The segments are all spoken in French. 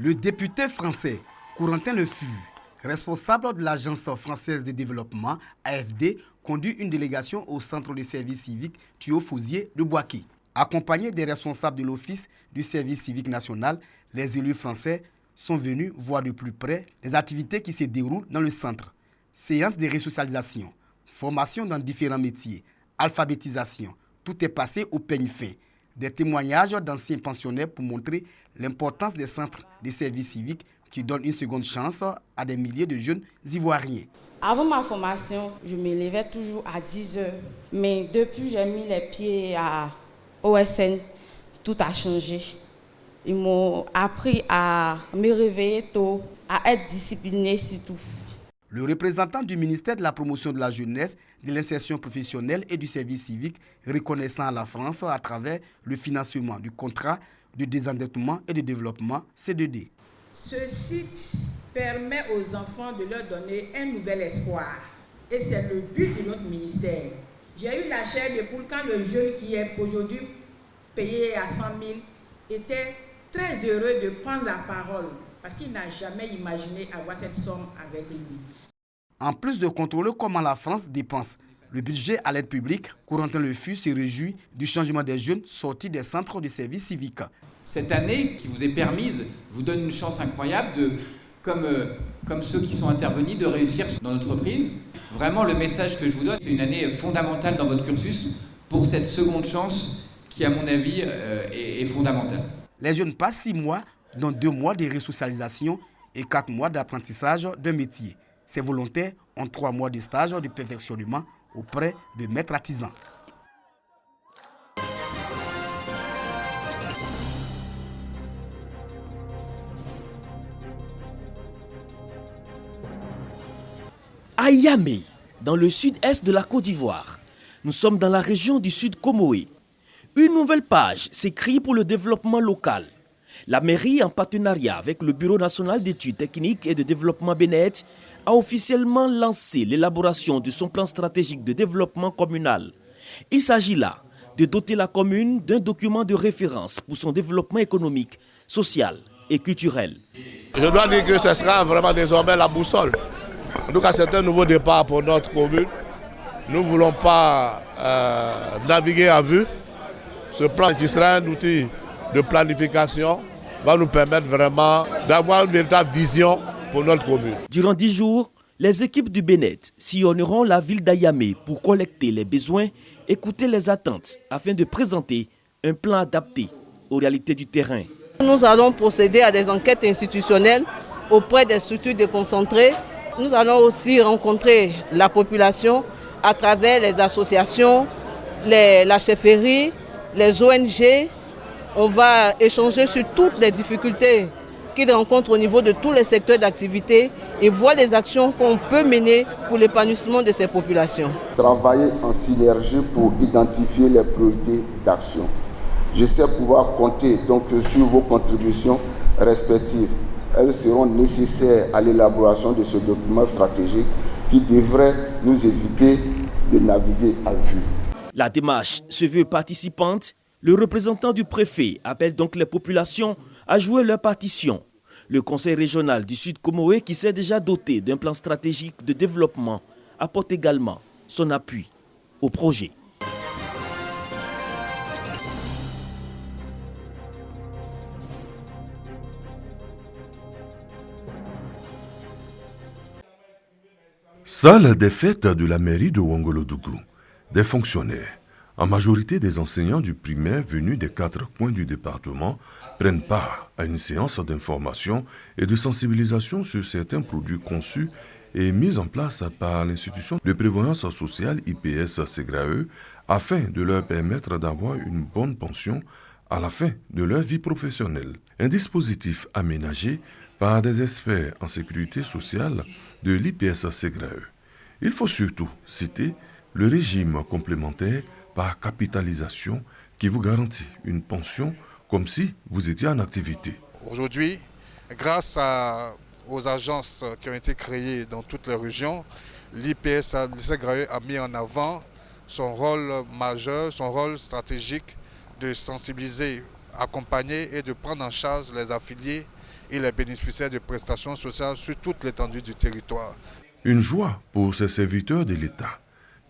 Le député français Corentin Le Fur, responsable de l'Agence française de développement, AFD, conduit une délégation au centre de service civique Thuot-Fouzier de Boaké. Accompagnés des responsables de l'Office du service civique national, les élus français sont venus voir de plus près les activités qui se déroulent dans le centre. Séances de resocialisation, formation dans différents métiers, alphabétisation, tout est passé au peigne fin. Des témoignages d'anciens pensionnaires pour montrer l'importance des centres de service civique qui donnent une seconde chance à des milliers de jeunes Ivoiriens. Avant ma formation, je me levais toujours à 10 heures. Mais depuis que j'ai mis les pieds à OSN, tout a changé. Ils m'ont appris à me réveiller tôt, à être discipliné surtout. Le représentant du ministère de la Promotion de la Jeunesse, de l'Insertion professionnelle et du service civique, reconnaissant la France à travers le financement du contrat de désendettement et de développement C2D. Ce site permet aux enfants de leur donner un nouvel espoir. Et c'est le but de notre ministère. J'ai eu la chair de poule quand le jeune qui est aujourd'hui payé à 100 000 était très heureux de prendre la parole parce qu'il n'a jamais imaginé avoir cette somme avec lui. En plus de contrôler comment la France dépense le budget à l'aide publique, Corentin Le Fur se réjouit du changement des jeunes sortis des centres de service civique. Cette année qui vous est permise vous donne une chance incroyable, comme ceux qui sont intervenus, de réussir dans l'entreprise. Vraiment, le message que je vous donne, c'est une année fondamentale dans votre cursus pour cette seconde chance qui, à mon avis, est fondamentale. Les jeunes passent 6 mois, dont 2 mois de resocialisation et 4 mois d'apprentissage d'un métier. Ces volontaires ont 3 mois de stage de perfectionnement auprès de maîtres artisans. À Yamé, dans le sud-est de la Côte d'Ivoire, nous sommes dans la région du Sud Comoé. Une nouvelle page s'écrit pour le développement local. La mairie, en partenariat avec le Bureau national d'études techniques et de développement Bénet, a officiellement lancé l'élaboration de son plan stratégique de développement communal. Il s'agit là de doter la commune d'un document de référence pour son développement économique, social et culturel. Je dois dire que ce sera vraiment désormais la boussole. En tout cas, c'est un nouveau départ pour notre commune. Nous ne voulons pas naviguer à vue. Ce plan qui sera un outil de planification va nous permettre vraiment d'avoir une véritable vision pour notre commune. Durant 10 jours, les équipes du Bénet sillonneront la ville d'Ayamé pour collecter les besoins, écouter les attentes afin de présenter un plan adapté aux réalités du terrain. Nous allons procéder à des enquêtes institutionnelles auprès des structures déconcentrées. Nous allons aussi rencontrer la population à travers les associations, la chefferie, les ONG. On va échanger sur toutes les difficultés qu'ils rencontrent au niveau de tous les secteurs d'activité et voir les actions qu'on peut mener pour l'épanouissement de ces populations. Travailler en synergie pour identifier les priorités d'action. Je sais pouvoir compter donc sur vos contributions respectives. Elles seront nécessaires à l'élaboration de ce document stratégique qui devrait nous éviter de naviguer à vue. La démarche se veut participante. Le représentant du préfet appelle donc les populations à jouer leur partition. Le conseil régional du Sud Comoé, qui s'est déjà doté d'un plan stratégique de développement, apporte également son appui au projet. Salle des fêtes de la mairie de Ouangolodougou. Des fonctionnaires, en majorité des enseignants du primaire venus des 4 coins du département, prennent part à une séance d'information et de sensibilisation sur certains produits conçus et mis en place par l'institution de prévoyance sociale IPS Ségrae afin de leur permettre d'avoir une bonne pension à la fin de leur vie professionnelle. Un dispositif aménagé par des experts en sécurité sociale de l'IPS Ségrae. Il faut surtout citer le régime complémentaire par capitalisation qui vous garantit une pension comme si vous étiez en activité. Aujourd'hui, grâce aux agences qui ont été créées dans toutes les régions, l'IPS Ségrae a mis en avant son rôle majeur, son rôle stratégique de sensibiliser, accompagner et de prendre en charge les affiliés et les bénéficiaires de prestations sociales sur toute l'étendue du territoire. Une joie pour ces serviteurs de l'État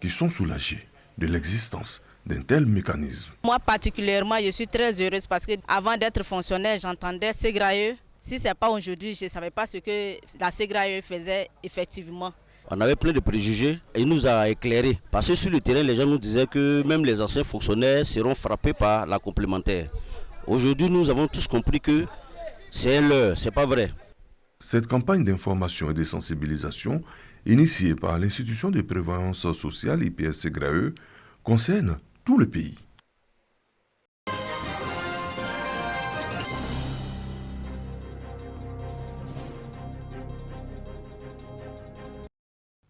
qui sont soulagés de l'existence d'un tel mécanisme. Moi particulièrement, je suis très heureuse parce qu'avant d'être fonctionnaire, j'entendais SEGRAE. Si ce n'est pas aujourd'hui, je ne savais pas ce que la SEGRAE faisait effectivement. On avait plein de préjugés et il nous a éclairés. Parce que sur le terrain, les gens nous disaient que même les anciens fonctionnaires seront frappés par la complémentaire. Aujourd'hui, nous avons tous compris que c'est l'heure, c'est pas vrai. Cette campagne d'information et de sensibilisation, initiée par l'institution de prévoyance sociale IPS-SEGRAE, concerne tout le pays.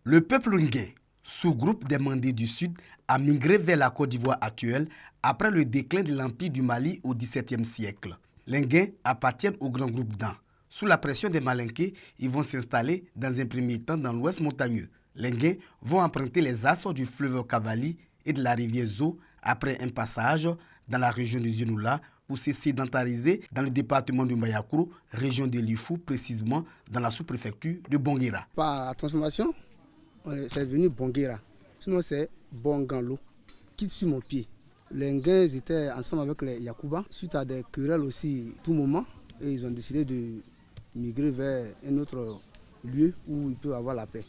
Le peuple Ngué, sous-groupe des Mandés du Sud, a migré vers la Côte d'Ivoire actuelle après le déclin de l'Empire du Mali au XVIIe siècle. Les Ngué appartiennent au grand groupe Dan. Sous la pression des Malinqués, ils vont s'installer dans un premier temps dans l'ouest montagneux. Les Ngué vont emprunter les assos du fleuve Cavali et de la rivière Zo après un passage dans la région du Zinoula pour se sédentariser dans le département du Mayakourou, région de Lifou, précisément dans la sous-préfecture de Bonguera. Par la transformation, c'est devenu Bonguera. Sinon, c'est Bonganlo, qui sur mon pied. Les Nguins étaient ensemble avec les Yakuba, suite à des querelles aussi, tout moment, et ils ont décidé de migrer vers un autre lieu où il peut avoir la paix.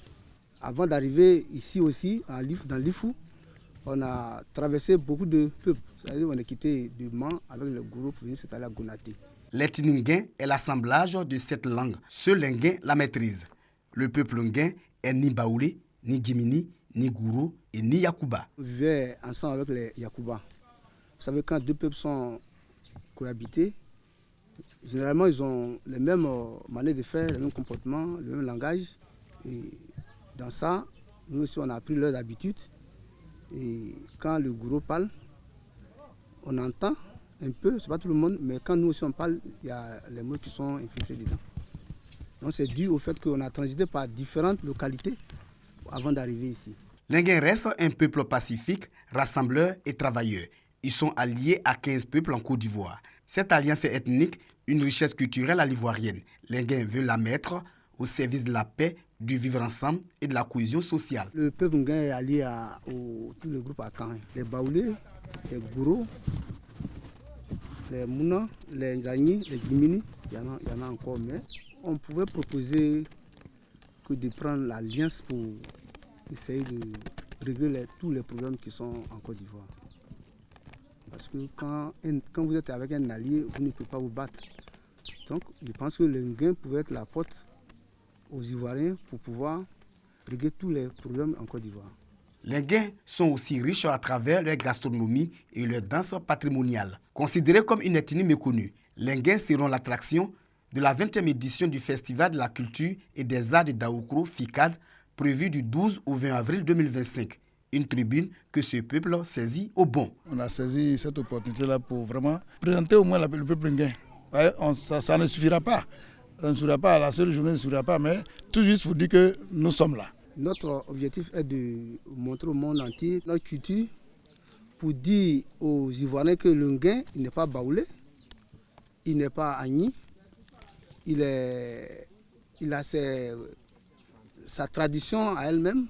Avant d'arriver ici aussi, dans l'Ifou, on a traversé beaucoup de peuples. C'est-à-dire qu'on a quitté du Mans avec le Gourou pour venir s'installer à Gonaté. L'ethnie Nguin est l'assemblage de cette langue. Seuls les Nguins la maîtrisent. Le peuple Nguin est ni Baoulé, ni Gimini, ni Gourou et ni Yakuba. On vivait ensemble avec les Yakuba. Vous savez, quand deux peuples sont cohabités, généralement ils ont les mêmes manières de faire, les mêmes comportements, le même langage. Et dans ça, nous aussi on a appris leurs habitudes. Et quand le gourou parle, on entend un peu, c'est pas tout le monde, mais quand nous aussi on parle, il y a les mots qui sont infiltrés dedans. Donc c'est dû au fait qu'on a transité par différentes localités avant d'arriver ici. Les Nguins restent un peuple pacifique, rassembleur et travailleur. Ils sont alliés à 15 peuples en Côte d'Ivoire. Cette alliance est ethnique, une richesse culturelle à l'ivoirienne. Les Nguins veulent la mettre au service de la paix, du vivre ensemble et de la cohésion sociale. Le peuple Nguin est allié à tous les groupes à Caen. Les Baoulés, les Gourou, les Mouna, les Nzani, les Gimini, il y en a encore, mais on pouvait proposer que de prendre l'alliance pour essayer de régler tous les problèmes qui sont en Côte d'Ivoire. Parce que quand vous êtes avec un allié, vous ne pouvez pas vous battre. Donc je pense que le Nguin pouvait être la porte aux Ivoiriens pour pouvoir régler tous les problèmes en Côte d'Ivoire. Les Nguins sont aussi riches à travers leur gastronomie et leur danse patrimoniale. Considérés comme une ethnie méconnue, les Nguins seront l'attraction de la 20e édition du Festival de la culture et des arts de Daoukro, FICAD, prévu du 12 au 20 avril 2025. Une tribune que ce peuple saisit au bon. On a saisi cette opportunité-là pour vraiment présenter au moins le peuple Nguin. Ça ne suffira pas. Ça ne suffira pas, la seule journée ne suffira pas, mais tout juste pour dire que nous sommes là. Notre objectif est de montrer au monde entier notre culture pour dire aux Ivoiriens que le Nguin, il n'est pas baoulé, il n'est pas agni, il a sa tradition à elle-même,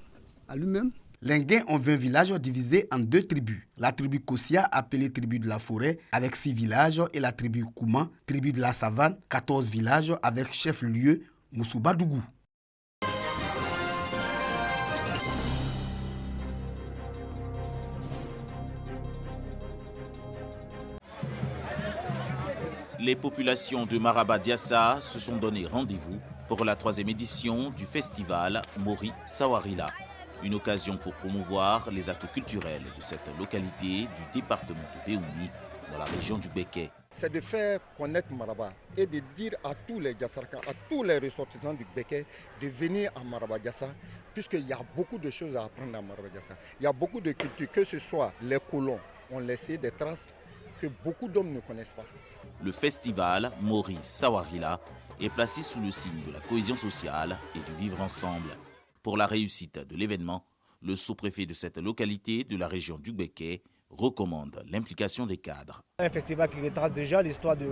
à lui-même. Les Nguins ont 20 villages divisés en 2 tribus. La tribu Kossia, appelée tribu de la forêt, avec 6 villages, et la tribu Kouma, tribu de la savane, 14 villages, avec chef-lieu Moussouba-Dougou. Les populations de Maraba-Diassa se sont donné rendez-vous pour la 3e édition du festival Mori Sawarila. Une occasion pour promouvoir les atouts culturels de cette localité du département de Béouni, dans la région du Béké. C'est de faire connaître Maraba et de dire à tous les Diassarkans, à tous les ressortissants du Béké de venir à Maraba-Diassa, puisqu'il y a beaucoup de choses à apprendre à Maraba-Diassa. Il y a beaucoup de cultures, que ce soit les colons ont laissé des traces que beaucoup d'hommes ne connaissent pas. Le festival Mori Sawarila est placé sous le signe de la cohésion sociale et du vivre ensemble. Pour la réussite de l'événement, le sous-préfet de cette localité de la région du Béké, recommande l'implication des cadres. Un festival qui retrace déjà l'histoire du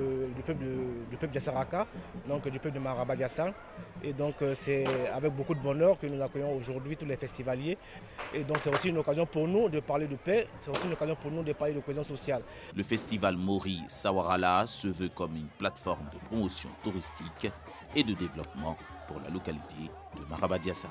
peuple Diassaraka, donc du peuple de Maraba Diassa. Et donc c'est avec beaucoup de bonheur que nous accueillons aujourd'hui tous les festivaliers. Et donc c'est aussi une occasion pour nous de parler de paix, c'est aussi une occasion pour nous de parler de cohésion sociale. Le festival Mori Sawarala se veut comme une plateforme de promotion touristique et de développement pour la localité de Maraba Diassa.